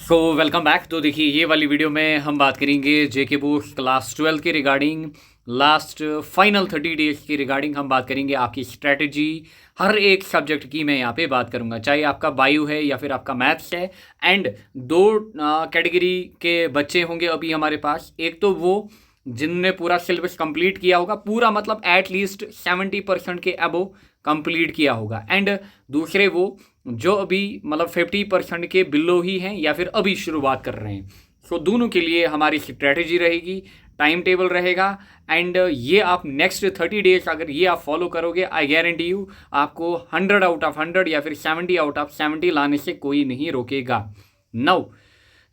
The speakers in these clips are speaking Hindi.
So welcome back. तो देखिए, ये वाली वीडियो में हम बात करेंगे जेके बोर्ड क्लास 12 के रिगार्डिंग लास्ट फाइनल 30 डेज की रिगार्डिंग हम बात करेंगे। आपकी स्ट्रेटजी हर एक सब्जेक्ट की मैं यहाँ पे बात करूँगा, चाहे आपका बायो है या फिर आपका मैथ्स है। एंड दो कैटेगरी के बच्चे होंगे अभी हमारे पास। एक तो वो जिनने पूरा सिलेबस कंप्लीट किया होगा, पूरा मतलब एट लीस्ट 70% के अबो कंप्लीट किया होगा। एंड दूसरे वो जो अभी मतलब 50% के बिलो ही हैं या फिर अभी शुरुआत कर रहे हैं। सो दोनों के लिए हमारी स्ट्रेटजी रहेगी, टाइम टेबल रहेगा। एंड ये आप नेक्स्ट 30 डेज अगर ये आप फॉलो करोगे, आई गारंटी यू आपको 100 आउट ऑफ 100 या फिर 70 आउट ऑफ 70 लाने से कोई नहीं रोकेगा। नाउ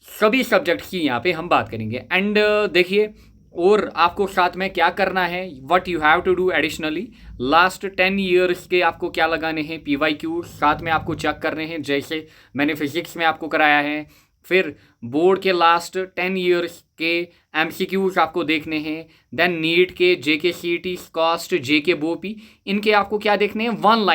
सभी सब्जेक्ट्स की यहाँ पे हम बात करेंगे। एंड देखिए, और आपको साथ में क्या करना है, what you have to do additionally, last 10 years के आपको क्या लगाने हैं PYQ साथ में आपको चेक करने हैं, जैसे मैंने फिजिक्स में आपको कराया है। फिर बोर्ड के लास्ट 10 ईयर्स के MCQs आपको देखने हैं। देन नीट के, JK CET, कॉस्ट, JK बोपी, इनके आपको क्या देखने हैं, वन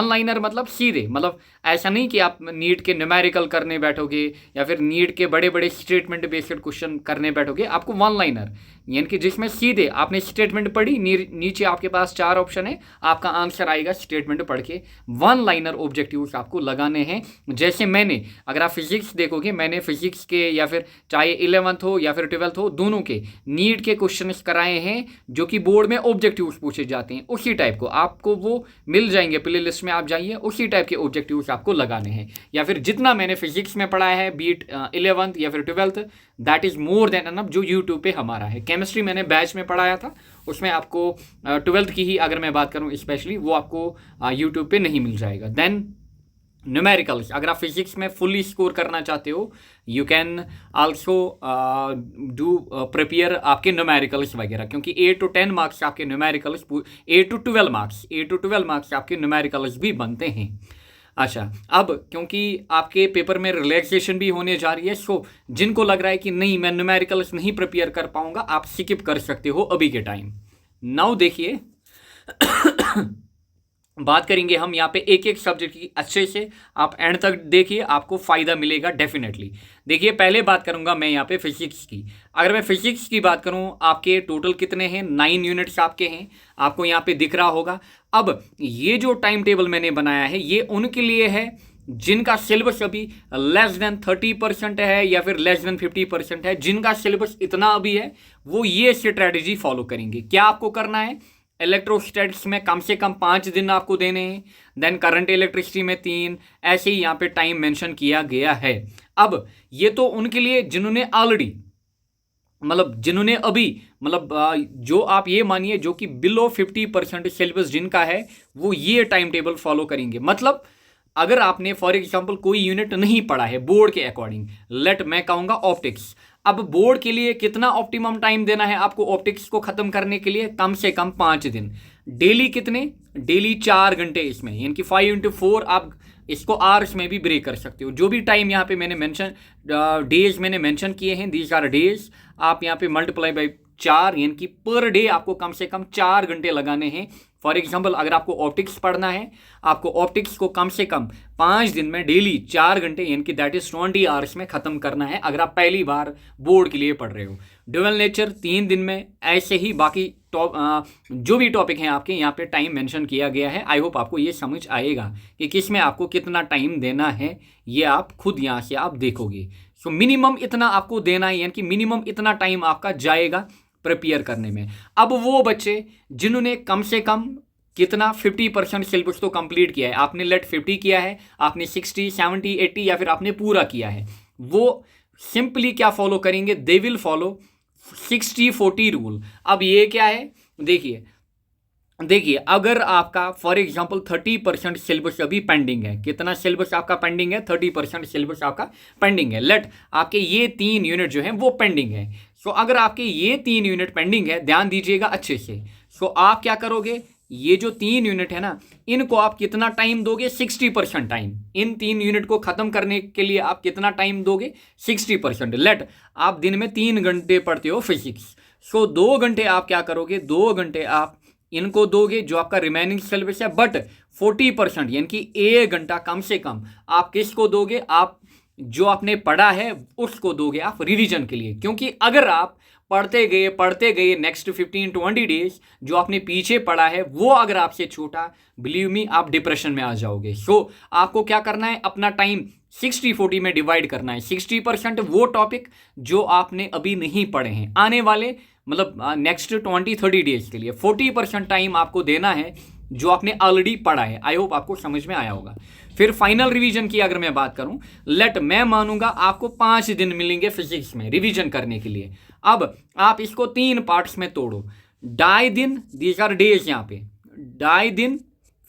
लाइनर मतलब सीधे, मतलब ऐसा नहीं कि आप नीट के न्यूमेरिकल करने बैठोगे या फिर नीट के बड़े बड़े स्टेटमेंट बेस्ड क्वेश्चन करने बैठोगे। आपको वन लाइनर यानी कि जिसमें सीधे आपने स्टेटमेंट पढ़ी, नीचे आपके पास 4 ऑप्शन है, आपका आंसर आएगा स्टेटमेंट पढ़ के। वन लाइनर ऑब्जेक्टिव्स आपको लगाने हैं। जैसे मैंने, अगर आप फिजिक्स देखोगे, मैंने फिजिक्स के या फिर चाहे 11th हो या फिर 12th हो, दोनों के नीट के क्वेश्चन कराए हैं जो कि बोर्ड में ऑब्जेक्टिव्स पूछे जाते हैं। उसी टाइप को आपको वो मिल जाएंगे, प्ले लिस्ट में आप जाइए, उसी टाइप के ऑब्जेक्टिव्स आपको लगाने हैं। या फिर जितना मैंने फिजिक्स में पढ़ाया है, बीट 11th या फिर 12th, that is more than enough जो यूट्यूब पे हमारा है। केमिस्ट्री मैंने बैच में पढ़ाया था, उसमें आपको 12th की ही अगर मैं बात करूँ स्पेशली, वो आपको यूट्यूब पे नहीं मिल जाएगा। देन न्यूमेरिकल्स, अगर आप फिजिक्स में फुली स्कोर करना चाहते हो, you can also do prepare आपके न्यूमेरिकल्स वगैरह, क्योंकि 8 to 10 मार्क्स आपके न्यूमेरिकल्स, 8 to 12 मार्क्स आपके न्यूमेरिकल्स भी बनते हैं। अच्छा, अब क्योंकि आपके पेपर में रिलैक्सेशन भी होने जा रही है, सो जिनको लग रहा है कि नहीं मैं न्यूमेरिकल्स नहीं प्रिपेयर कर पाऊंगा, आप स्किप कर सकते हो अभी के टाइम। नाउ देखिए बात करेंगे हम यहाँ पे एक एक सब्जेक्ट की अच्छे से, आप एंड तक देखिए, आपको फ़ायदा मिलेगा डेफिनेटली। देखिए, पहले बात करूँगा मैं यहाँ पे फिजिक्स की। अगर मैं फिजिक्स की बात करूँ, आपके टोटल कितने हैं, 9 यूनिट्स आपके हैं, आपको यहाँ पे दिख रहा होगा। अब ये जो टाइम टेबल मैंने बनाया है, ये उनके लिए है जिनका सिलेबस अभी लेस देन 30% है या फिर लेस देन 50% है। जिनका सिलेबस इतना अभी है, वो ये स्ट्रैटेजी फॉलो करेंगे। क्या आपको करना है, इलेक्ट्रोस्टैटिक्स में कम से कम 5 दिन आपको देने हैं, देन करंट इलेक्ट्रिसिटी में 3, ऐसे ही यहाँ पे टाइम मेंशन किया गया है। अब ये तो उनके लिए जिन्होंने ऑलरेडी मतलब जिन्होंने अभी जो आप ये मानिए जो कि बिलो 50% सिलेबस जिनका है, वो ये टाइम टेबल फॉलो करेंगे। मतलब अगर आपने फॉर एग्जाम्पल कोई यूनिट नहीं पढ़ा है बोर्ड के अकॉर्डिंग, लेट मैं कहूँगा ऑप्टिक्स, अब बोर्ड के लिए कितना ऑप्टिमम टाइम देना है आपको ऑप्टिक्स को खत्म करने के लिए, कम से कम 5 दिन। डेली कितने, डेली 4 घंटे इसमें, यानी कि 5 into 4, आप इसको आवर्स में भी ब्रेक कर सकते हो। जो भी टाइम यहाँ पे मैंने मेंशन, डेज मैंने मेंशन किए हैं, दीज आर डेज, आप यहाँ पे मल्टीप्लाई बाई 4, यानी कि पर डे आपको कम से कम 4 घंटे लगाने हैं। फॉर एग्जाम्पल अगर आपको ऑप्टिक्स पढ़ना है, आपको ऑप्टिक्स को कम से कम 5 दिन में डेली 4 घंटे, यानी कि दैट इज 20 आवर्स में ख़त्म करना है, अगर आप पहली बार बोर्ड के लिए पढ़ रहे हो। ड्यूअल नेचर 3 दिन में, ऐसे ही बाकी जो भी टॉपिक हैं आपके यहाँ पे टाइम मेंशन किया गया है। आई होप आपको ये समझ आएगा कि किस में आपको कितना टाइम देना है, ये आप खुद यहाँ से आप देखोगे। सो मिनिमम इतना आपको देना है, यानी कि मिनिमम इतना टाइम आपका जाएगा प्रिपेयर करने में। अब वो बच्चे जिन्होंने कम से कम कितना 50% सिलेबस तो कंप्लीट किया है, आपने लेट 50 किया है, आपने 60, 70, 80 या फिर आपने पूरा किया है, वो सिंपली क्या फॉलो करेंगे, दे विल फॉलो 60-40 रूल। अब ये क्या है, देखिए अगर आपका फॉर एग्जांपल 30% सिलेबस अभी पेंडिंग है, कितना सिलेबस आपका पेंडिंग है, 30% सिलेबस आपका पेंडिंग है, लेट आपके ये 3 यूनिट जो हैं वो पेंडिंग है। सो अगर आपके ये 3 यूनिट पेंडिंग है, ध्यान दीजिएगा अच्छे से। सो आप क्या करोगे, ये जो 3 यूनिट है ना, इनको आप कितना टाइम दोगे, 60% टाइम। इन 3 यूनिट को ख़त्म करने के लिए आप कितना टाइम दोगे, 60%। लेट आप दिन में 3 घंटे पढ़ते हो फिजिक्स, सो 2 घंटे आप क्या करोगे, 2 घंटे आप इनको दोगे जो आपका रिमेनिंग सिलेबस है, बट 40% यानी कि 1 घंटा कम से कम आप किसको दोगे, आप जो आपने पढ़ा है उसको दोगे आप रिवीजन के लिए, क्योंकि अगर आप पढ़ते गए नेक्स्ट 15-20 डेज जो आपने पीछे पढ़ा है वो अगर आपसे छूटा, बिलीव मी आप डिप्रेशन में आ जाओगे। सो आपको क्या करना है, अपना टाइम 60-40 में डिवाइड करना है। 60% वो टॉपिक जो आपने अभी नहीं पढ़े हैं आने वाले मतलब नेक्स्ट 20-30 डेज के लिए, 40% टाइम आपको देना है जो आपने ऑलरेडी पढ़ा है। आई होप आपको समझ में आया होगा। फिर फाइनल रिवीजन की अगर मैं बात करूं, मैं मानूंगा आपको 5 दिन मिलेंगे फिजिक्स में रिवीजन करने के लिए। अब आप इसको 3 पार्ट्स में तोड़ो। 2.5 दिन, दीज आर डेज, यहाँ पे 2.5 दिन,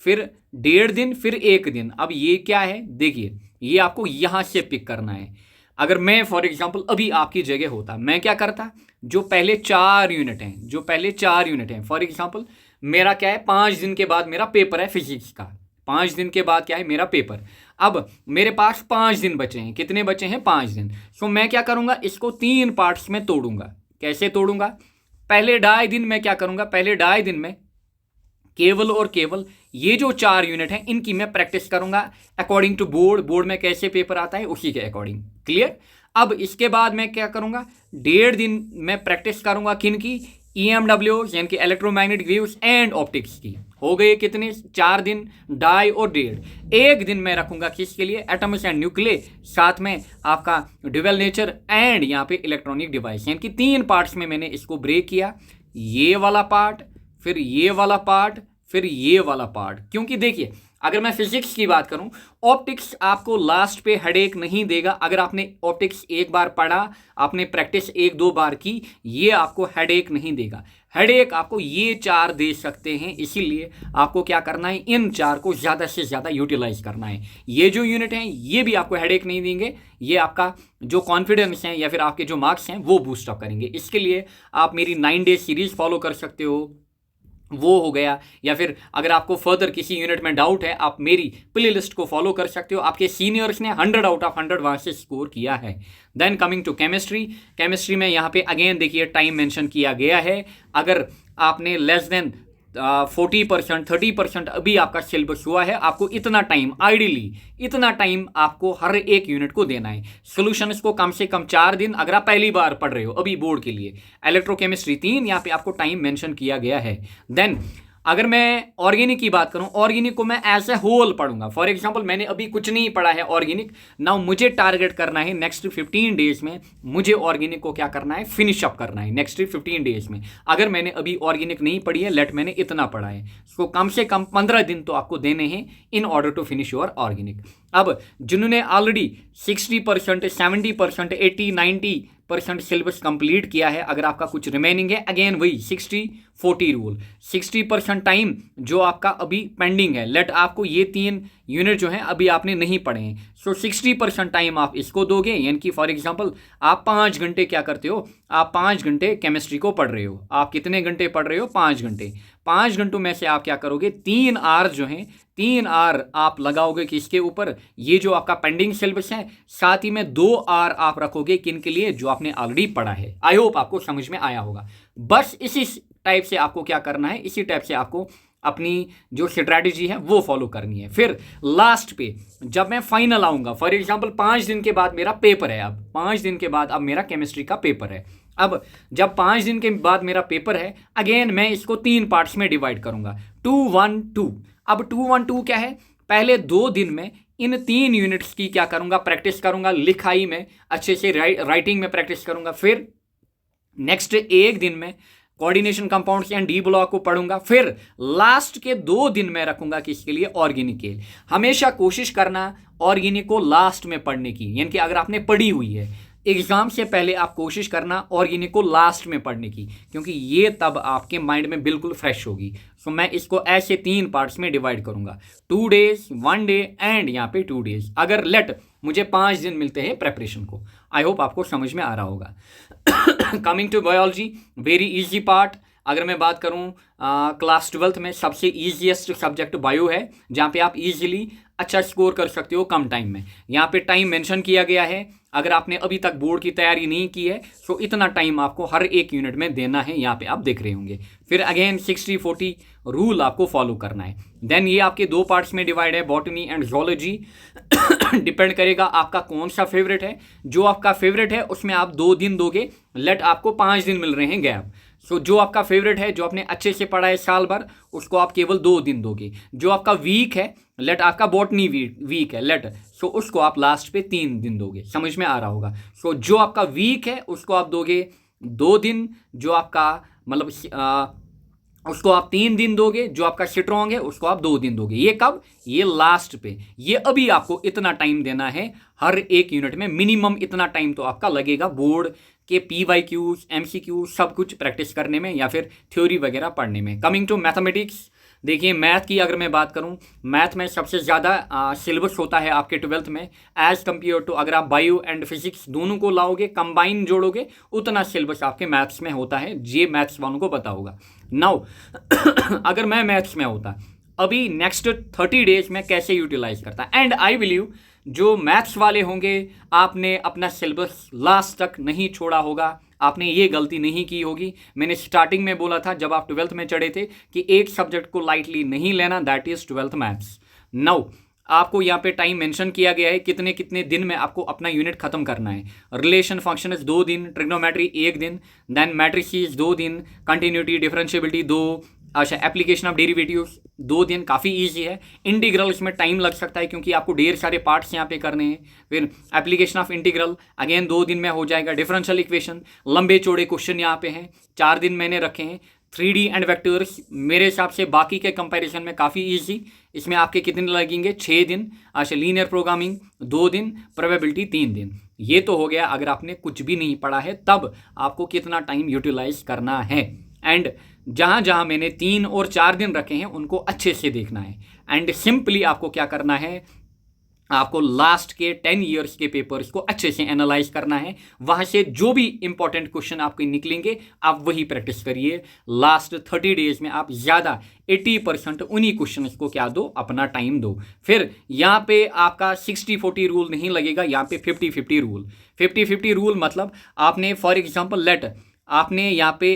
फिर 1.5 दिन, फिर 1 दिन। अब ये क्या है देखिए, ये आपको यहां से पिक करना है। अगर मैं फॉर एग्जांपल अभी आपकी जगह होता, मैं क्या करता, जो पहले 4 यूनिट हैं, फॉर एग्जांपल मेरा क्या है, 5 दिन के बाद मेरा पेपर है फिजिक्स का, 5 दिन के बाद क्या है मेरा पेपर। अब मेरे पास 5 दिन बचे हैं, कितने बचे हैं, 5 दिन। सो मैं क्या करूंगा, इसको 3 पार्ट्स में तोड़ूंगा। कैसे तोड़ूंगा, पहले 2.5 दिन में क्या करूंगा, पहले 2.5 दिन में केवल और केवल ये जो 4 यूनिट हैं इनकी मैं प्रैक्टिस करूंगा अकॉर्डिंग टू बोर्ड में कैसे पेपर आता है उसी के अकॉर्डिंग। क्लियर। अब इसके बाद मैं क्या करूंगा, 1.5 दिन मैं प्रैक्टिस करूंगा किन की, EMW यानी कि इलेक्ट्रोमैग्नेटिक वेव्स एंड ऑप्टिक्स की। हो गए कितने, 4 दिन, 2.5 और 1.5। 1 दिन मैं रखूंगा किसके लिए, एटम्स एंड न्यूक्लियर, साथ में आपका ड्यूअल नेचर एंड यहाँ पे इलेक्ट्रॉनिक डिवाइस, यानी कि 3 पार्ट्स में मैंने इसको ब्रेक किया। ये वाला पार्ट, फिर ये वाला पार्ट, फिर ये वाला पार्ट। क्योंकि देखिए अगर मैं फिजिक्स की बात करूं, ऑप्टिक्स आपको लास्ट पे हेडेक नहीं देगा। अगर आपने ऑप्टिक्स एक बार पढ़ा, आपने प्रैक्टिस 1-2 बार की, ये आपको हेडेक नहीं देगा। हेडेक आपको ये 4 दे सकते हैं, इसीलिए आपको क्या करना है, इन 4 को ज़्यादा से ज़्यादा यूटिलाइज करना है। ये जो यूनिट हैं ये भी आपको हेडेक नहीं देंगे, ये आपका जो कॉन्फिडेंस है या फिर आपके जो मार्क्स हैं वो बूस्टअप करेंगे। इसके लिए आप मेरी 9 डेज सीरीज फॉलो कर सकते हो, वो हो गया। या फिर अगर आपको फर्दर किसी यूनिट में डाउट है, आप मेरी प्ले लिस्ट को फॉलो कर सकते हो। आपके सीनियर्स ने 100 आउट ऑफ 100 वहाँ से स्कोर किया है। देन कमिंग टू केमिस्ट्री में यहाँ पे अगेन देखिए टाइम मेंशन किया गया है। अगर आपने लेस देन 40%, 30% अभी आपका सिलेबस हुआ है, आपको इतना टाइम, आइडियली इतना टाइम आपको हर एक यूनिट को देना है। सॉल्यूशंस को कम से कम 4 दिन, अगर आप पहली बार पढ़ रहे हो अभी बोर्ड के लिए। इलेक्ट्रोकेमिस्ट्री 3, यहाँ पे आपको टाइम मेंशन किया गया है। देन अगर मैं ऑर्गेनिक की बात करूं, ऑर्गेनिक को मैं एज ए होल पढ़ूंगा। फॉर एग्जांपल मैंने अभी कुछ नहीं पढ़ा है ऑर्गेनिक, नाउ मुझे टारगेट करना है नेक्स्ट 15 डेज में, मुझे ऑर्गेनिक को क्या करना है, फिनिश अप करना है नेक्स्ट 15 डेज में। अगर मैंने अभी ऑर्गेनिक नहीं पढ़ी है, मैंने इतना पढ़ा है, तो कम से कम 15 दिन तो आपको देने हैं in order to finish your organic. अब जिन्होंने ऑलरेडी 60%, 70%, 80, 90% सिलेबस कंप्लीट किया है, अगर आपका कुछ रिमेनिंग है, अगेन वही 60-40 रूल, 60% टाइम जो आपका अभी पेंडिंग है, आपको ये 3 यूनिट जो हैं अभी आपने नहीं पढ़े हैं, सो 60% टाइम आप इसको दोगे। यानी कि फॉर एग्जांपल आप 5 घंटे क्या करते हो, आप 5 घंटे केमिस्ट्री को पढ़ रहे हो। आप कितने घंटे पढ़ रहे हो, 5 घंटे। 5 घंटों में से आप क्या करोगे, 3 आवर जो हैं, 3 आवर आप लगाओगे किसके ऊपर, ये जो आपका पेंडिंग सिलेबस है, साथ ही में 2 आवर आप रखोगे किन के लिए, जो आपने ऑलरेडी पढ़ा है। आई होप आपको समझ में आया होगा। बस इसी टाइप से आपको क्या करना है, इसी टाइप से आपको अपनी जो स्ट्रैटेजी है वो फॉलो करनी है। फिर लास्ट पे जब मैं फाइनल आऊंगा, फॉर एग्जांपल 5 दिन के बाद मेरा पेपर है, अब 5 दिन के बाद अब मेरा केमिस्ट्री का पेपर है। अब जब 5 दिन के बाद मेरा पेपर है, अगेन मैं इसको 3 पार्ट्स में डिवाइड करूंगा, 2-1-2। अब 2-1-2 क्या है, पहले 2 दिन में इन 3 यूनिट्स की क्या करूंगा, प्रैक्टिस करूंगा, लिखाई में अच्छे से, राइटिंग में प्रैक्टिस करूंगा। फिर नेक्स्ट 1 दिन में coordination compounds and D block को पढ़ूंगा। फिर लास्ट के 2 दिन में रखूंगा किसके लिए, ऑर्गेनिक के। हमेशा कोशिश करना ऑर्गेनिक को लास्ट में पढ़ने की, यानी कि अगर आपने पढ़ी हुई है एग्जाम से पहले, आप कोशिश करना ऑर्गेनिक को लास्ट में पढ़ने की, क्योंकि ये तब आपके माइंड में बिल्कुल फ्रेश होगी। सो मैं इसको ऐसे 3 पार्ट्स में डिवाइड करूंगा, 2 डेज, 1 डे एंड यहाँ पे 2 डेज। अगर मुझे 5 दिन मिलते हैं प्रेपरेशन को। आई होप आपको समझ में आ रहा होगा। Coming to biology, very easy part. अगर मैं बात करूं क्लास 12th में सबसे ईजीएस्ट सब्जेक्ट बायो है, जहाँ पे आप इजीली अच्छा स्कोर कर सकते हो कम टाइम में। यहाँ पे टाइम मेंशन किया गया है, अगर आपने अभी तक बोर्ड की तैयारी नहीं की है तो इतना टाइम आपको हर एक यूनिट में देना है, यहाँ पे आप देख रहे होंगे। फिर अगेन 60-40 रूल आपको फॉलो करना है। देन ये आपके 2 पार्ट्स में डिवाइड है, बॉटनी एंड जूलॉजी। डिपेंड करेगा आपका कौन सा फेवरेट है। जो आपका फेवरेट है उसमें आप 2 दिन दोगे, लेट आपको 5 दिन मिल रहे हैं गैप। सो जो आपका फेवरेट है, जो आपने अच्छे से पढ़ा है साल भर, उसको आप केवल 2 दिन दोगे। जो आपका वीक है, लेट आपका बॉटनी वीक है, लेट सो उसको आप लास्ट पे 3 दिन दोगे। समझ में आ रहा होगा। सो जो आपका वीक है उसको आप दोगे 2 दिन, जो आपका मतलब उसको आप 3 दिन दोगे, जो आपका स्ट्रॉन्ग है उसको आप 2 दिन दोगे। ये कब? ये लास्ट पे। ये अभी आपको इतना टाइम देना है हर एक यूनिट में, मिनिमम इतना टाइम तो आपका लगेगा बोर्ड के PYQs MCQ सब कुछ प्रैक्टिस करने में या फिर थ्योरी वगैरह पढ़ने में। कमिंग टू मैथमेटिक्स, देखिए मैथ की अगर मैं बात करूं, मैथ में सबसे ज़्यादा सिलेबस होता है आपके 12th में एज़ कम्पेयर टू अगर आप बायो एंड फिजिक्स दोनों को लाओगे, कंबाइन जोड़ोगे, उतना सिलेबस आपके मैथ्स में होता है। ये मैथ्स वालों को पता होगा। नाउ अगर मैं मैथ्स में होता अभी नेक्स्ट 30 डेज में कैसे यूटिलाइज करता, एंड आई बिलीव जो मैथ्स वाले होंगे आपने अपना सिलेबस लास्ट तक नहीं छोड़ा होगा, आपने ये गलती नहीं की होगी। मैंने स्टार्टिंग में बोला था जब आप 12th में चढ़े थे कि एक सब्जेक्ट को लाइटली नहीं लेना, that is 12th maths. Now आपको यहाँ पे टाइम मेंशन किया गया है कितने कितने दिन में आपको अपना यूनिट खत्म करना है। रिलेशन फंक्शन 2 दिन, ट्रिग्नोमेट्री 1 दिन, देन मैट्रिसेस 2 दिन, कंटिन्यूटी डिफरेंशिएबिलिटी 2, अच्छा एप्लीकेशन ऑफ डेरिवेटिव्स 2 दिन, काफ़ी इजी है। इंटीग्रल इसमें टाइम लग सकता है क्योंकि आपको ढेर सारे पार्ट्स यहाँ पे करने हैं। फिर एप्लीकेशन ऑफ इंटीग्रल अगेन 2 दिन में हो जाएगा। डिफरेंशियल इक्वेशन लंबे चौड़े क्वेश्चन यहाँ पे हैं, 4 दिन मैंने रखे हैं। 3D एंड वेक्टर्स मेरे हिसाब से बाकी के कंपैरिजन में काफ़ी इजी, इसमें आपके कितने लगेंगे? 6 दिन। अच्छा लीनियर प्रोग्रामिंग 2 दिन, प्रोबेबिलिटी 3 दिन। ये तो हो गया अगर आपने कुछ भी नहीं पढ़ा है तब आपको कितना टाइम यूटिलाइज करना है। एंड जहाँ जहाँ मैंने 3 और 4 दिन रखे हैं उनको अच्छे से देखना है। एंड सिंपली आपको क्या करना है, आपको लास्ट के 10 ईयर्स के पेपर्स को अच्छे से एनालाइज करना है। वहाँ से जो भी इंपॉर्टेंट क्वेश्चन आपके निकलेंगे आप वही प्रैक्टिस करिए। लास्ट 30 डेज में आप ज़्यादा 80% उन्हीं क्वेश्चन को क्या दो, अपना टाइम दो। फिर यहाँ पे आपका 60-40 रूल नहीं लगेगा, यहाँ पे 50-50 रूल। 50-50 रूल मतलब आपने फॉर एग्जाम्पल लेट आपने यहाँ पे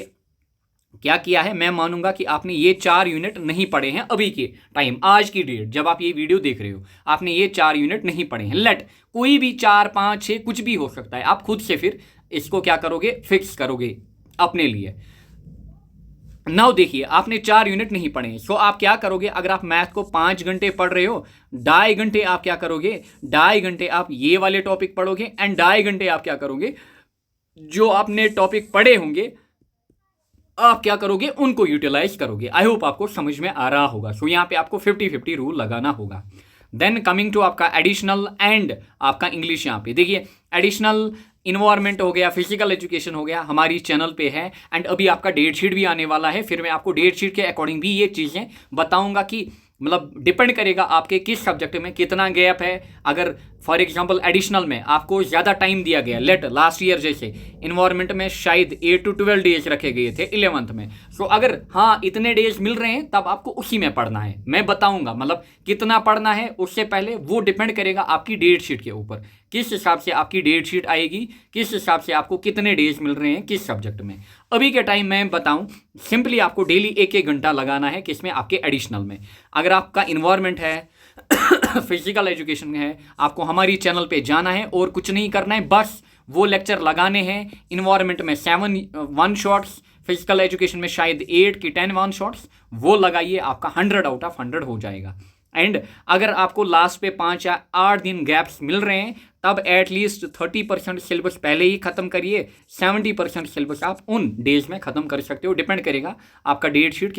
क्या किया है, मैं मानूंगा कि आपने ये 4 यूनिट नहीं पढ़े हैं अभी के टाइम, आज की डेट जब आप ये वीडियो देख रहे हो, आपने ये 4 यूनिट नहीं पढ़े हैं। लेट कोई भी 4, 5, 6 कुछ भी हो सकता है, आप खुद से फिर इसको क्या करोगे, फिक्स करोगे अपने लिए। नाउ देखिए आपने 4 यूनिट नहीं पढ़े हैं, सो आप क्या करोगे, अगर आप मैथ को 5 घंटे पढ़ रहे हो, 2.5 घंटे आप क्या करोगे, 2.5 घंटे आप ये वाले टॉपिक पढ़ोगे एंड 2.5 घंटे आप क्या करोगे, जो आपने टॉपिक पढ़े होंगे आप क्या करोगे, उनको यूटिलाइज करोगे। आई होप आपको समझ में आ रहा होगा। सो यहाँ पे आपको 50-50 रूल लगाना होगा। देन कमिंग टू आपका एडिशनल एंड आपका इंग्लिश, यहाँ पे देखिए एडिशनल इन्वायरमेंट हो गया, फिजिकल एजुकेशन हो गया, हमारी चैनल पे है। एंड अभी आपका डेट शीट भी आने वाला है, फिर मैं आपको डेट शीट के अकॉर्डिंग भी ये चीज़ें बताऊंगा कि मतलब डिपेंड करेगा आपके किस सब्जेक्ट में कितना गैप है। अगर फॉर एग्जांपल एडिशनल में आपको ज़्यादा टाइम दिया गया, लेट लास्ट ईयर जैसे इन्वायरमेंट में शायद 8 to 12 डेज रखे गए थे 11th में, सो अगर हाँ इतने डेज मिल रहे हैं तब आपको उसी में पढ़ना है। मैं बताऊंगा मतलब कितना पढ़ना है, उससे पहले वो डिपेंड करेगा आपकी डेट शीट के ऊपर, किस हिसाब से आपकी डेट शीट आएगी, किस हिसाब से आपको कितने डेज मिल रहे हैं किस सब्जेक्ट में। अभी के टाइम मैं बताऊं, सिंपली आपको डेली 1-1 घंटा लगाना है किसमें, आपके एडिशनल में। अगर आपका इन्वायरमेंट है फिजिकल एजुकेशन है, आपको हमारी चैनल पे जाना है और कुछ नहीं करना है, बस वो लेक्चर लगाने हैं। इन्वायरमेंट में 7 1 शॉट्स, फिजिकल एजुकेशन में शायद 8 की 10 1 शॉट्स, वो लगाइए, आपका 100 आउट ऑफ 100 हो जाएगा। एंड अगर आपको लास्ट पे 5 या 8 दिन गैप्स मिल रहे हैं तब एटलीस्ट 30% सिलेबस पहले ही खत्म करिए, 70% सिलेबस आप उन डेज में ख़त्म कर सकते हो। डिपेंड करेगा आपका डेट शीट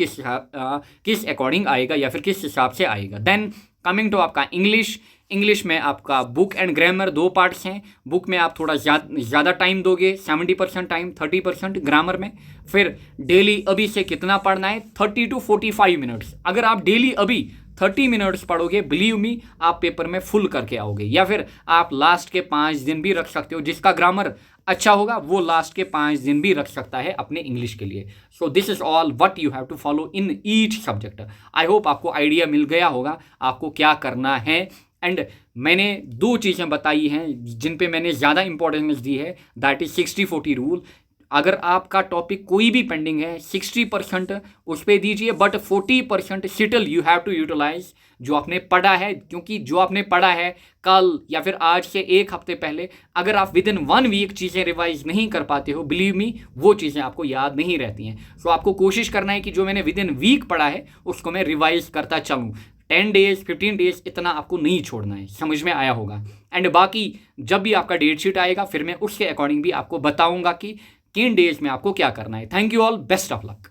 किस अकॉर्डिंग आएगा या फिर किस हिसाब से आएगा। देन कमिंग टू आपका इंग्लिश में आपका बुक एंड ग्रामर 2 पार्ट्स हैं। बुक में आप थोड़ा ज़्यादा टाइम दोगे, 70% टाइम, 30% ग्रामर में। फिर डेली अभी से कितना पढ़ना है, 30 to 45 मिनट्स। अगर आप डेली अभी 30 मिनट्स पढ़ोगे, बिलीव मी आप पेपर में फुल करके आओगे। या फिर आप लास्ट के 5 दिन भी रख सकते हो, जिसका ग्रामर अच्छा होगा वो लास्ट के 5 दिन भी रख सकता है अपने इंग्लिश के लिए। So this is all what you have to follow in each subject. I hope आपको आइडिया मिल गया होगा आपको क्या करना है। एंड मैंने 2 चीज़ें बताई हैं जिन पे मैंने ज़्यादा इंपॉर्टेंस दी है, दैट इज 60-40 रूल। अगर आपका टॉपिक कोई भी पेंडिंग है 60% उस पर दीजिए, but 40% still you have to utilize जो आपने पढ़ा है, क्योंकि जो आपने पढ़ा है कल या फिर आज से 1 हफ्ते पहले, अगर आप विद इन 1 वीक चीज़ें रिवाइज नहीं कर पाते हो, बिलीव मी वो चीज़ें आपको याद नहीं रहती हैं। सो आपको कोशिश करना है कि जो मैंने विद इन वीक पढ़ा है उसको मैं रिवाइज करता चलूँ। 10 डेज 15 डेज इतना आपको नहीं छोड़ना है। समझ में आया होगा। एंड बाकी जब भी आपका डेट शीट आएगा फिर मैं उसके अकॉर्डिंग भी आपको बताऊंगा कि किन डेज में आपको क्या करना है। Thank you all, best of luck.